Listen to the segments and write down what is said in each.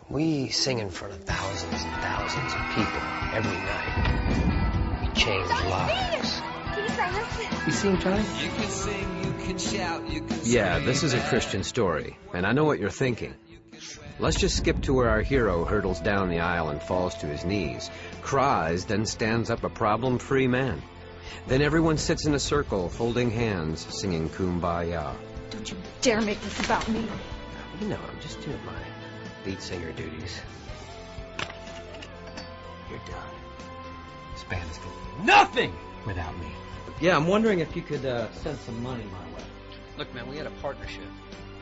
We sing in front of thousands and thousands of people every night. We change lives. You see him, Johnny? You can sing, you can shout, you can Yeah, this is a Christian story, and I know what you're thinking. Let's just skip to where our hero hurtles down the aisle and falls to his knees, cries, then stands up a problem-free man. Then everyone sits in a circle, holding hands, singing Kumbaya. Don't you dare make this about me. You know, I'm just doing my lead singer duties. You're done. This band is going to be nothing without me. Yeah, I'm wondering if you could send some money my way. Look, man, we had a partnership.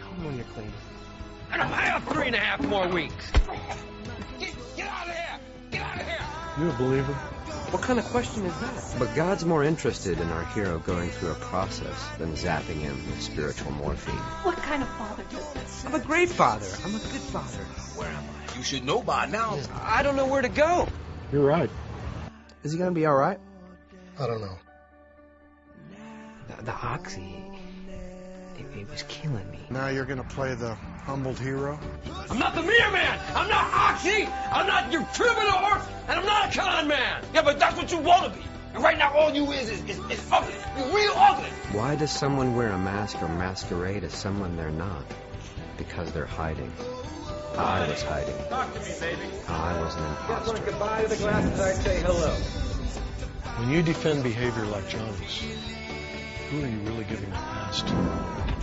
Tell me when you're clean. And I have 3.5 more weeks. Get out of here! Get out of here! You a believer? What kind of question is that? But God's more interested in our hero going through a process than zapping him with spiritual morphine. What kind of father does this? I'm a great father. I'm a good father. Where am I? You should know by now. I don't know where to go. You're right. Is he gonna be all right? I don't know. The oxy, it was killing me. Now you're gonna play the humbled hero? I'm not the mirror man! I'm not Oxy! I'm not your troubadour! And I'm not a con man! Yeah, but that's what you want to be! And right now all you is ugly! You're real ugly! Why does someone wear a mask or masquerade as someone they're not? Because they're hiding. I was hiding. Talk to me, baby. I was an imposter. goodbye to the glasses, I'd say hello. When you defend behavior like Johnny's, who are you really giving the pass to?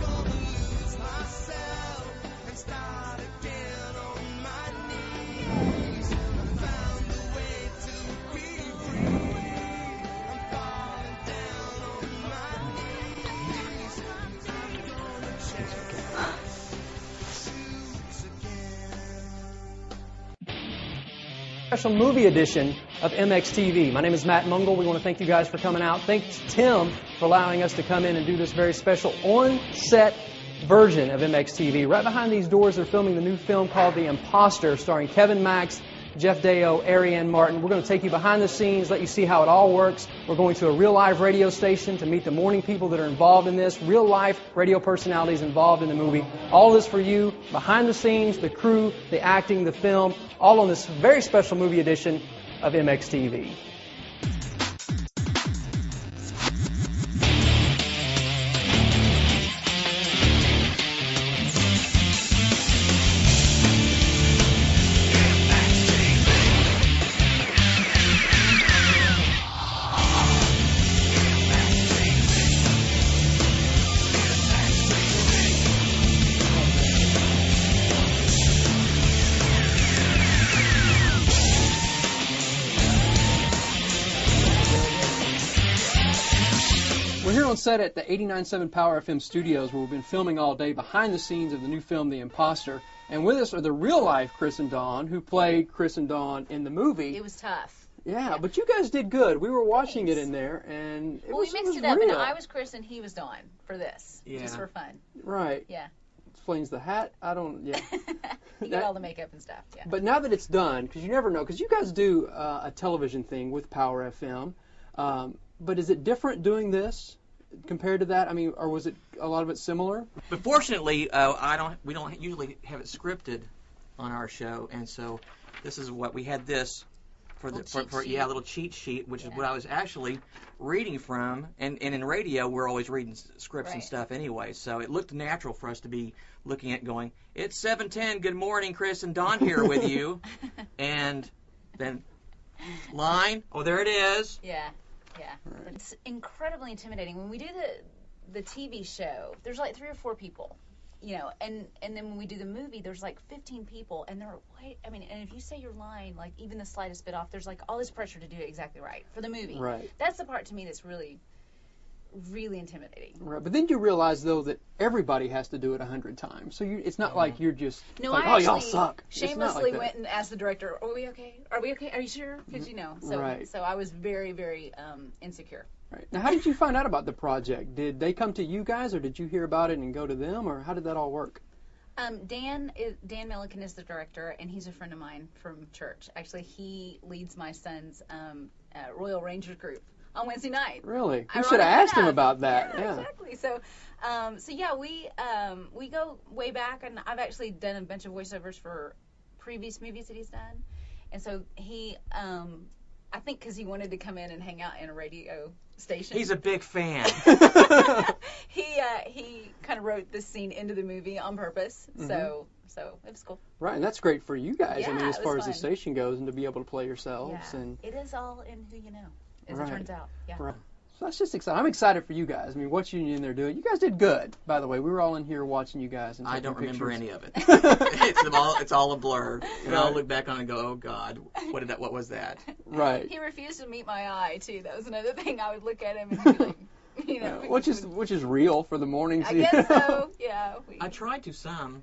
Special movie edition of MXTV. My name is Matt Mungle. We want to thank you guys for coming out. Thanks Tim for allowing us to come in and do this very special on-set version of MXTV. Right behind these doors, they're filming the new film called The Imposter, starring Kevin Max, Jeff Deo, Ariane Martin. We're going to take you behind the scenes, let you see how it all works. We're going to a real-life radio station to meet the morning people that are involved in this, real-life radio personalities involved in the movie. All this for you, behind the scenes, the crew, the acting, the film, all on this very special movie edition of MXTV. On set at the 89.7 Power FM studios, where we've been filming all day behind the scenes of the new film The Imposter. And with us are the real-life Chris and Dawn, who played Chris and Dawn in the movie. It was tough. Yeah, but you guys did good. We were watching it in there, and we mixed it up, real. and I was Chris and he was Dawn for this, just for fun. Right. Yeah. Explains the hat. I don't, yeah. You got all the makeup and stuff, yeah. But now that it's done, because you never know, because you guys do a television thing with Power FM, but is it different doing this compared to that? I mean, or was it a lot of it similar? But fortunately, we don't usually have it scripted on our show, and so this is what we had this for the a little cheat sheet, which is what I was actually reading from. And in radio, we're always reading scripts and stuff anyway, so it looked natural for us to be looking at going, it's 7:10, good morning, Chris and Dawn here with you, and then line, oh, there it is. Yeah. Yeah, right. It's incredibly intimidating. When we do the TV show, there's like 3 or 4 people, you know, and then when we do the movie, there's like 15 people, and and if you say your line, like even the slightest bit off, there's like all this pressure to do it exactly right for the movie. Right. That's the part to me that's really, really intimidating. Right, but then you realize though that everybody has to do it 100 times, so it's not like you're just like, I y'all suck. Shamelessly went and asked the director, "Are we okay? Are we okay? Are you sure?" Because so I was very, very insecure. Right. Now, how did you find out about the project? Did they come to you guys, or did you hear about it and go to them, or how did that all work? Dan Milliken is the director, and he's a friend of mine from church. Actually, he leads my son's Royal Rangers group on Wednesday night. Really? You should have asked him about that. Yeah, exactly. So we go way back, and I've actually done a bunch of voiceovers for previous movies that he's done. And so he, I think because he wanted to come in and hang out in a radio station. He's a big fan. He kind of wrote this scene into the movie on purpose. So it was cool. Right, and that's great for you guys. Yeah, I mean, as it was far as the fun. station goes, and to be able to play yourselves. Yeah. And It is all in who you know, as Right. it turns out. Yeah. Right. So that's just exciting. I'm excited for you guys. I mean, what you in there doing? You guys did good, by the way. We were all in here watching you guys. And I taking don't remember pictures. any of it. It's all a blur. And I'll look back on it and go, oh God, what was that? Right. He refused to meet my eye too. That was another thing. I would look at him and he'd be like, you know. Which is real for the mornings. I guess so. Yeah. I tried to some,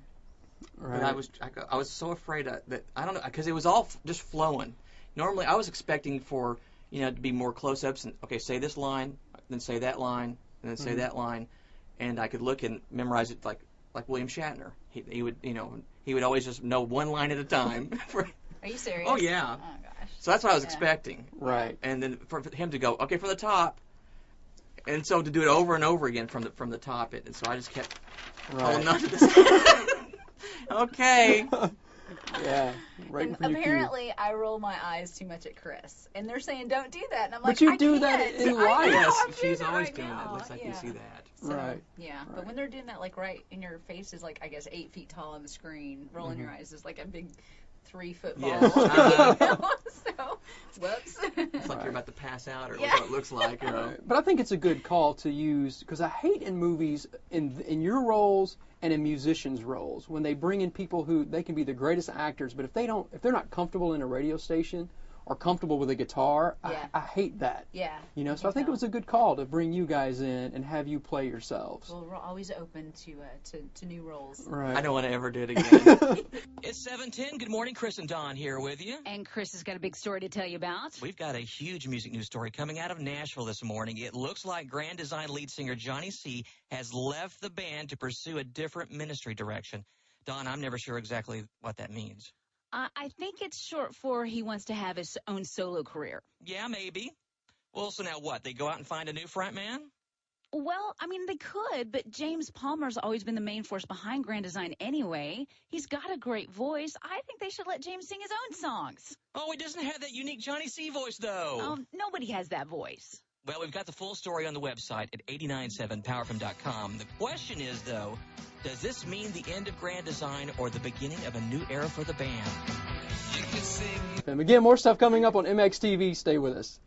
Right. but I was so afraid that I don't know, because it was all just flowing. Normally I was expecting for to be more close-ups and okay, say this line, then say that line, and then say that line, and I could look and memorize it like William Shatner. He would always just know one line at a time. Are you serious? Oh yeah. Oh gosh. So that's what I was expecting. Right. And then for him to go, okay, from the top, and so to do it over and over again from the top, and so I just kept holding on to this. Okay. Yeah. Right. And for your cue. apparently, I roll my eyes too much at Chris, and they're saying don't do that, and I'm like, But you I do can't. that in I know, life. Yes, I'm she's doing it always right doing now. that. Looks like you Yeah. see that. So, Right. Yeah, but when they're doing that, like right in your face is like I guess 8 feet tall on the screen. Rolling your eyes is like a big 3-foot ball. Yes. So, whoops. It's like you're about to pass out, or Yeah. what it looks like. But I think it's a good call to use, because I hate in movies, in your roles and in musicians' roles, when they bring in people who they can be the greatest actors, but if they're not comfortable in a radio station or comfortable with a guitar, Yeah. I hate that. Yeah. So I think it was a good call to bring you guys in and have you play yourselves. Well, we're always open to new roles. Right. I don't want to ever do it again. It's 7:10. Good morning. Chris and Don here with you. And Chris has got a big story to tell you about. We've got a huge music news story coming out of Nashville this morning. It looks like Grand Design lead singer Johnny C. has left the band to pursue a different ministry direction. Don, I'm never sure exactly what that means. I think it's short for he wants to have his own solo career. Yeah, maybe. Well, so now what? They go out and find a new front man? Well, I mean, they could, but James Palmer's always been the main force behind Grand Design anyway. He's got a great voice. I think they should let James sing his own songs. Oh, he doesn't have that unique Johnny C. voice, though. Nobody has that voice. Well, we've got the full story on the website at 897powerfm.com. The question is, though, does this mean the end of Grand Design or the beginning of a new era for the band? Again, more stuff coming up on MXTV. Stay with us.